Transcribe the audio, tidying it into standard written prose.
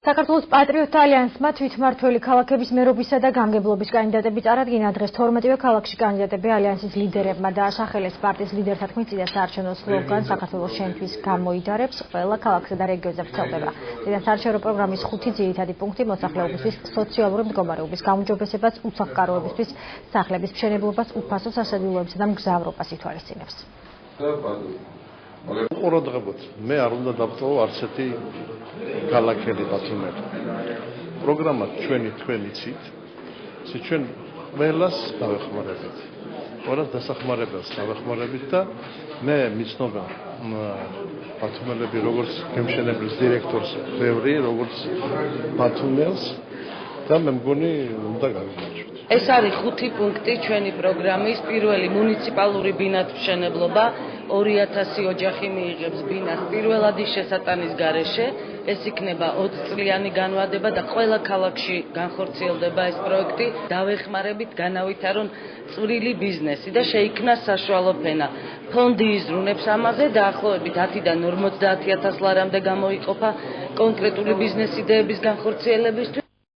საქართველოს პატრიოტთა ალიანსმა თვითმმართველი ქალაქების მერობისა და გამგებლობის კანდიდატები წარადგინა. დღეს 12-ვე ქალაქში კანდიდატები ალიანსის ლიდერებმა დააშახელეს. პარტიის ლიდერთა თქმით, საარჩევნო სლოგანი საქართველოს შენთვის გამოიდარებს, ყველა ქალაქსა და რეგიონზე ვრცელდება. საარჩევნო პროგრამის 5 ძირითადი პუნქტი მოსახლეობისთვის სოციალური მდგომარეობის გაუმჯობესებას, უსაფკაროებისთვის, სახლების მშენებლობას, უფასო სასადილოებსა და მგზავრობას ითვალისწინებს. ყურადღებოთ, მე არ უნდა დავტოვო არც ერთი ქალაქელი ბათუმელი. პროგრამა თქვენ იცით, ჩვენ ყველას დავეხმარებით. ყველას დასახმარებელს დავეხმარებით და მე მიცნობენ ბათუმელები როგორც გემშენებლის დირექტორს ბევრი, როგორც ბათუმელს და მე მგონი უნდა გავიმარჯვოთ. ეს არის 5 პუნქტი ჩვენი პროგრამის. პირველი მუნიციპალური ბინათმშენებლობა 2000 ოჯახი მიიღებს ბინას პირველადი შესატანის გარეშე. ეს იქნება 20 წლიანი განვადება და ყველა ქალაქში განხორციელდება ეს პროექტი. დავეხმარებით, განავითარონ წვრილი ბიზნესი და შეიქმნა საშუალო ფენა. ფონდი იზრუნებს ამაზე დაახლოებით 10-დან 50,000 ლარამდე გამოიყოფა კონკრეტული ბიზნეს იდეების განხორციელებისთვის.